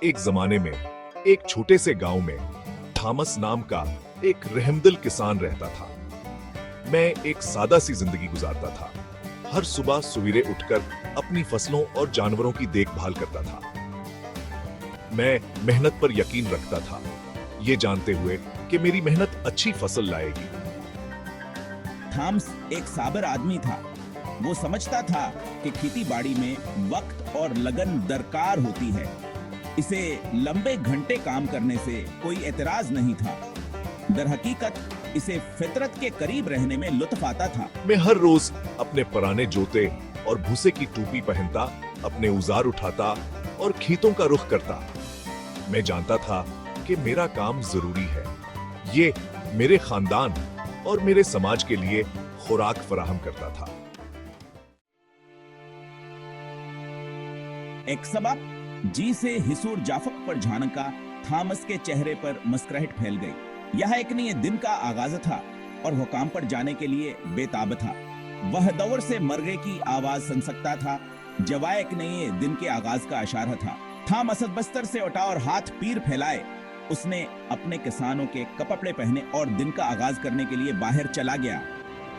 एक जमाने में एक छोटे से गांव में थॉमस नाम का एक रहमदिल किसान रहता था। मैं एक सादा सी जिंदगी गुजारता था। हर सुबह सवेरे उठकर अपनी फसलों और जानवरों की देखभाल करता था। मैं मेहनत पर यकीन रखता था, ये जानते हुए कि मेरी मेहनत अच्छी फसल लाएगी। थॉमस एक साबर आदमी था। वो समझता था कि खेती बाड़ी में वक्त और लगन दरकार होती है। इसे लंबे घंटे काम करने से कोई एतराज नहीं था। दर हकीकत इसे फितरत के करीब रहने में लुत्फ आता था। मैं हर रोज अपने पुराने जूते और भूसे की टोपी पहनता, अपने औजार उठाता और खेतों का रुख करता। मैं जानता था कि मेरा काम जरूरी है। ये मेरे खानदान और मेरे समाज के लिए खुराक फराहम करता था। एक सबक जी से हिसूर जाफक पर झानका थॉमस के चेहरे पर मुस्कुराहट फैल गई। यह एक नए दिन का आगाज था और वह काम पर जाने के लिए बेताब था। वह दौर से मरगे की आवाज सुन सकता था, जवा एक नए दिन के आगाज का इशारा था। थॉमस बस्तर से उठा और हाथ पीर फैलाए उसने अपने किसानों के कपड़े पहने और दिन का आगाज करने के लिए बाहर चला गया।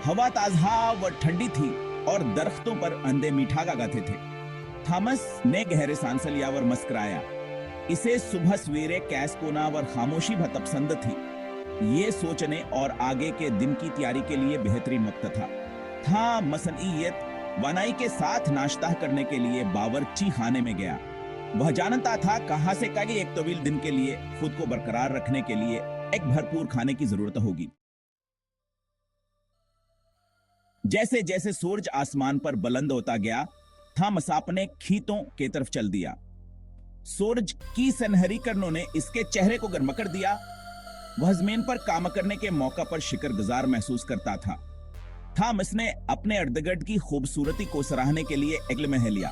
हवा ताज़ा व ठंडी थी और दरख्तों पर अंधे मीठा गाते थे। थॉमस ने गहरे सांस लिया और मुस्कुराया। इसे सुबह सवेरे कैस कोना और खामोशी बहुत पसंद थी। ये सोचने और आगे के दिन की तैयारी के लिए बेहतरीन वक्त था। मसनीयत वानाई के साथ नाश्ता करने के लिए बावर्ची खाने में गया। वह जानता था कहां से कहीं एक तवील दिन के लिए खुद को बरकरार रखने के लिए एक भरपूर खाने की जरूरत होगी। जैसे जैसे सूरज आसमान पर बुलंद होता गया, थॉमस अपने खेतों की तरफ चल दिया। सूरज की सनहरी किरणों ने इसके चेहरे को गर्म कर दिया। वह जमीन पर काम करने के मौका पर शिकरगुजार महसूस करता था। थॉमस ने अपने इर्द-गिर्द की खूबसूरती को सराहने के लिए एक लम्हा लिया।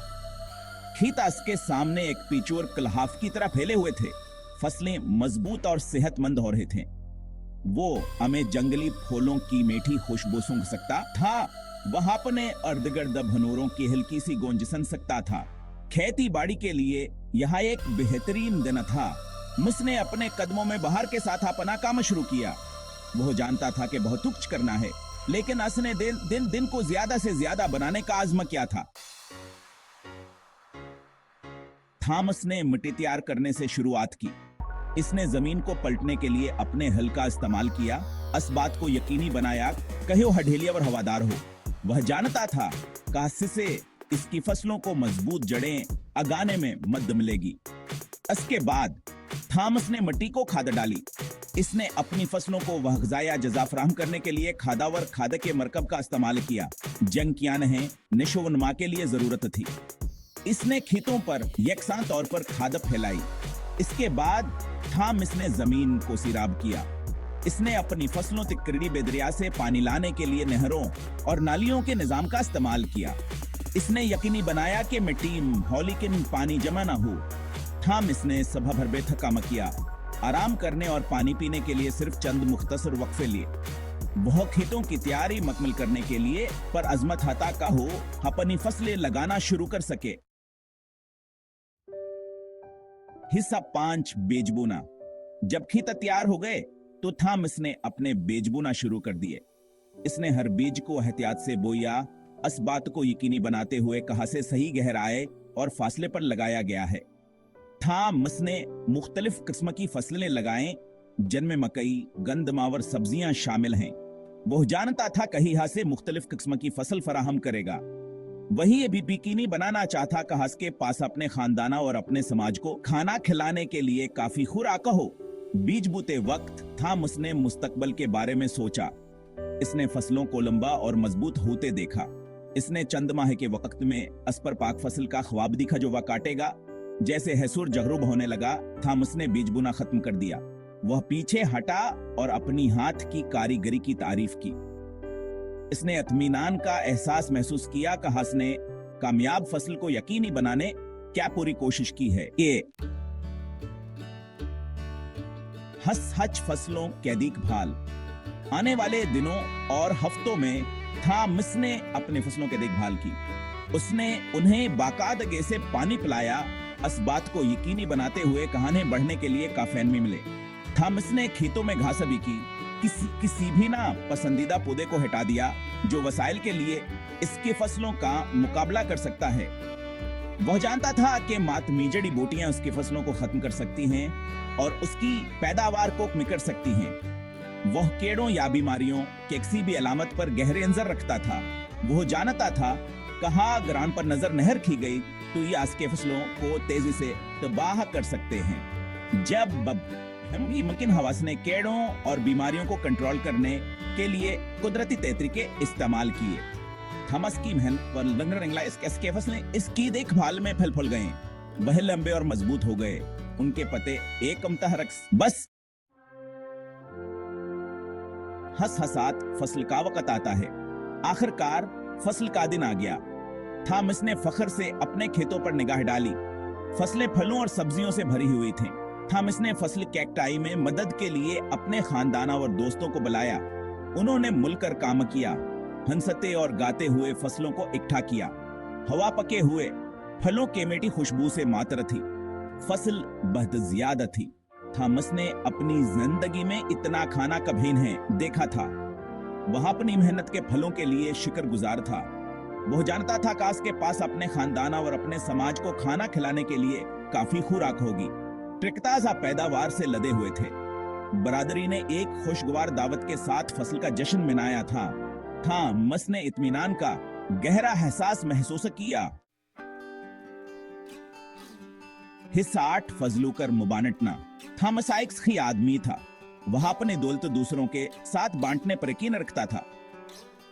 खेत के सामने एक पिचोर कलहाफ की तरह फैले हुए थे। फसलें मजबूत और सेहतमंद हो रहे थे। वो हमें जंगली फूलों की मीठी खुशबू सूंघ सकता था। वह अपने इर्द-गिर्द भनूरों की हल्की सी गूंज सुन सकता था। खेती बाड़ी के लिए यह एक बेहतरीन दिन था। उसने अपने कदमों में बहार के साथ अपना काम शुरू किया। वह जानता था कि बहुत कुछ करना है, लेकिन उसने दिन को ज्यादा से ज्यादा बनाने का आज़म किया था। थॉमस ने मिट्टी तैयार करने से शुरुआत की। इसने जमीन को पलटने के लिए अपने हल का इस्तेमाल किया। इस बात को यकीनी बनाया कहीं वह ढीलिया और हवादार हो। वह जानता था कि इससे इसकी फसलों को मजबूत जड़ें अगाने में मदद मिलेगी। इसके बाद थॉमस ने मिट्टी को खाद डाली। इसने अपनी फसलों को वह ग़िज़ाया जज़ा फराहम करने के लिए खादावर खाद के मरकब का इस्तेमाल किया, जंग किया नहीं नशोवनमा के लिए जरूरत थी। इसने खेतों पर यकसान तौर पर खाद फैलाई। इसके बाद थॉमस ने जमीन को सिराब किया। इसने अपनी फसलों तक किरड़ी बेदरिया से पानी लाने के लिए नहरों और नालियों के निजाम का इस्तेमाल किया। इसने यकीनी बनाया कि मिट्टी हौलिकिन पानी जमा न हो। थॉमस ने सभा भर बेथक काम किया। आराम करने और पानी पीने के लिए सिर्फ चंद मुख्तसर वक्फे लिए। वह खेतों की तैयारी मुकम्मल करने के लिए पर अजमत हता का हो अपनी फसलें लगाना शुरू कर सके। हिस्सा 5 बीज बोना। जब खेत तैयार हो गए तो थॉमस ने अपने बीज बोना शुरू कर दिए। इसने हर बीज को एहतियात से बोया। इस बात को यकीनी बनाते हुए कहां से सही गहराई और फासले पर लगाया गया है। थॉमस ने मुख्तलिफ किस्म की फसलें लगाएं, जिनमें मकई, गंदम और सब्जियां शामिल हैं। वह जानता था कहीं यहाँ से मुख्तलिफ किस्म की फसल फराहम करेगा। वही अभी यकीनी बनाना चाहता कि इसके पास अपने खानदाना और अपने समाज को खाना खिलाने के लिए काफी खुराक हो। बीज बोते वक्त थॉमस ने मुस्तकबल के बारे में सोचा। इसने फसलों को लंबा और मजबूत होते देखा। इसने चंद माह के वक्त में इस पर पाक फसल का ख्वाब दिखा जो वह काटेगा। जैसे हैसूर जगरूब होने लगा, थॉमस ने बीज बुना खत्म कर दिया। वह पीछे हटा और अपनी हाथ की कारीगरी की तारीफ की। इसने इत्मीनान का एहसास महसूस किया कि उसने कामयाब फसल को यकीनी बनाने क्या पूरी कोशिश की है। ये हज फसलों के देखभाल। आने वाले दिनों और हफ्तों में थॉमस ने अपने फसलों की देखभाल की। उसने उन्हें बाकायदगी से पानी पिलाया इस बात को यकीनी बनाते हुए कहानी बढ़ने के लिए काफैन में मिले। थॉमस ने खेतों में घास भी की, किसी भी ना पसंदीदा पौधे को हटा दिया जो वसाइल के लिए इसके फसलों का मुकाबला कर सकता है। वह जानता था कि मातमी जड़ी बूटियां उसकी फसलों को खत्म कर सकती हैं और उसकी पैदावार को कम कर सकती हैं। वह कीड़ों या बीमारियों के किसी भी अलामत पर गहरे नजर रखता था। वह जानता था कहाँ ग्राउंड पर नजर नहीं रखी गई तो ये उसके फसलों को तेजी से तबाह कर सकते हैं। जब हम मुमकिन हवास ने कीड़ों और बीमारियों को कंट्रोल करने के लिए कुदरती तरीके इस्तेमाल किए। थॉमस की मेहनत पर लंगर इंग्लाइस के फसलें इसकी देखभाल में फल फूल गए। वह लंबे और मजबूत हो गए। उनके पते एक रक्स बस हसात फसल का वक्त आता है। आखिरकार फसल का दिन आ गया। थॉमस ने फख्र से अपने खेतों पर निगाह डाली। फसलें फलों और सब्जियों से भरी हुई थीं। थॉमस ने फसल कैक्टाई में मदद के लिए अपने खानदान और दोस्तों को बुलाया। उन्होंने मिलकर काम किया, हंसते और गाते हुए फसलों को इकट्ठा किया। हवा पके हुए फलों के मीठी खुशबू से मातर थी। फसल बहुत ज्यादा थी। थॉमस ने अपनी जिंदगी में इतना खाना कभी नहीं देखा था। वह अपनी मेहनत के फलों के लिए शुक्रगुजार था। वह जानता था काश के पास अपने खानदान और अपने समाज को खाना खिलाने के लिए काफी खुराक होगी। ट्रिकताजा पैदावार से लदे हुए थे। बरादरी ने एक खुशगवार दावत के साथ फसल का जश्न मनाया था। थॉमस ने इत्मीनान का गहरा एहसास महसूस किया। हिस्सा 8 फजलू कर मुबानटना। थॉमस एक सही आदमी था। वह अपने दौलत दूसरों के साथ बांटने पर यकीन रखता था।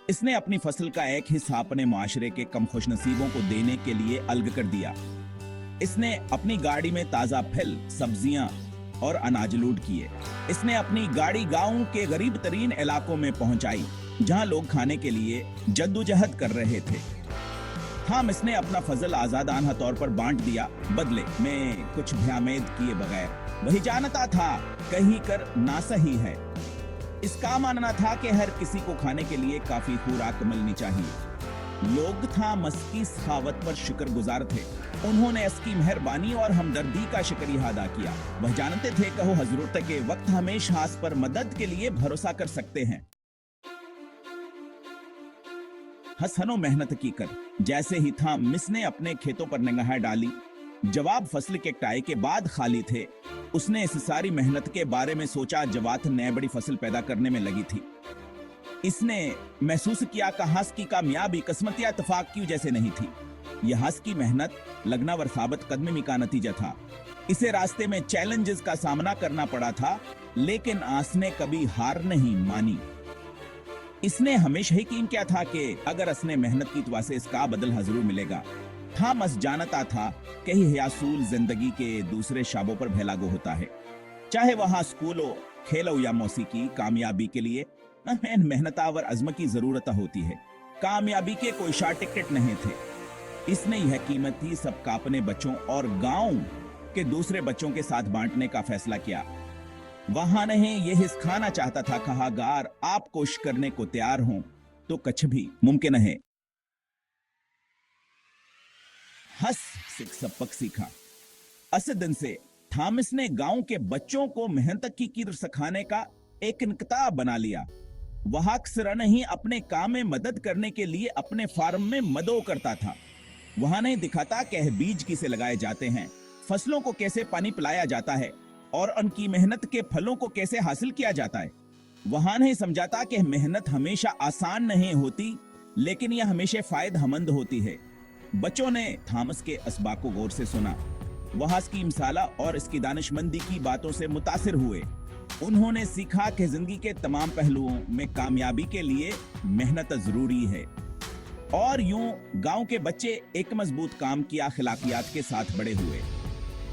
इसने अपनी फसल का एक हिस्सा अपने माशरे के कम खुशनसीबों को देने के लिए अलग कर दिया। इसने अपनी गाड़ी में ताजा फल, सब्जियां और अनाज लोड किए। इसने अपनी गाड़ी गांव के गरीब तरीन इलाकों में पहुंचाई जहां लोग खाने के लिए जद्दोजहद कर रहे थे। थॉमस ने अपना फजल आजादाना तौर पर बांट दिया, बदले में कुछ भयामेद किए बगैर। वही जानता था कहीं कर ना सही है। इसका मानना था कि हर किसी को खाने के लिए काफी खुराक मिलनी चाहिए। लोग थॉमस की सखावत पर शुक्रगुजार थे। उन्होंने इसकी मेहरबानी और हमदर्दी का शुक्रिया अदा किया। वह जानते थे कि वो हजरत के वक्त हमेशा इस पर मदद के लिए भरोसा कर सकते हैं। हसनो मेहनत की कर। जैसे ही थॉमस ने अपने खेतों पर निगाह डाली, जवाब फसल के कटाई के बाद खाली थे। उसने इस सारी मेहनत के बारे में सोचा जवात नए बड़ी फसल पैदा करने में लगी थी। इसने महसूस किया कि हस की कामयाबी किस्मत या इत्तेफाक की वजह से नहीं थी। यह हस की मेहनत, लगना व साबित कदमी का नतीजा था। इसे रास्ते में चैलेंजेस का सामना करना पड़ा था, लेकिन आस ने कभी हार नहीं मानी। इसने हमेशा ही यकीन किया था कि अगर इसने मेहनत की तो से इसका बदल जरूर मिलेगा। थॉमस जानता था कि यह असूल जिंदगी के दूसरे शाबों पर भी लागू होता है। चाहे वहां स्कूल हो, खेल हो या मौसीकी, कामयाबी के लिए मेहनत और अज़्म की जरूरत होती है। कामयाबी के कोई शार्ट टिकट नहीं थे। इसने यह कीमती सबका अपने बच्चों और गांव के दूसरे बच्चों के साथ बांटने का फैसला किया। वहां नहीं यह खाना चाहता था कहा गार आप कोशिश करने को तैयार हों तो कुछ भी मुमकिन है। हंस सबक सीखा। अस दिन से थॉमस ने गांव के बच्चों को मेहनत की कीमत सिखाने का एक किताब बना लिया। वह अक्सर नहीं अपने काम में मदद करने के लिए अपने फार्म में मदद करता था। वहां नहीं दिखाता कि बीज किसे लगाए जाते हैं, फसलों को कैसे पानी पिलाया जाता है और उनकी मेहनत के फलों को कैसे हासिल किया जाता है। वहां नहीं समझाता कि मेहनत हमेशा आसान नहीं होती, लेकिन यह हमेशा फायदेमंद होती है। बच्चों ने थॉमस के असबाक को गौर से सुना। वह इसकी मिसाला और इसकी दानिशमंदी की बातों से मुतासिर हुए। उन्होंने सीखा कि जिंदगी के तमाम पहलुओं में कामयाबी के लिए मेहनत जरूरी है। और यूं गांव के बच्चे एक मजबूत काम की अखलाकियात के साथ बड़े हुए।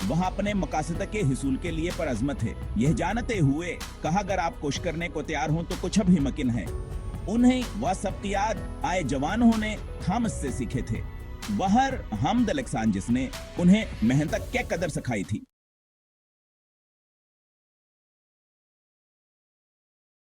वह अपने मकासद के हिसूल के लिए पर अज़मत है। यह जानते हुए कहा अगर आप कोशिश करने को तैयार हों तो कुछ भी मुमकिन है। उन्हें वह सबकियात आए जवानों ने थॉमस से सीखे थे। वह हमद अलेक्सान जिसने उन्हें मेहनत क्या कदर सिखाई थी।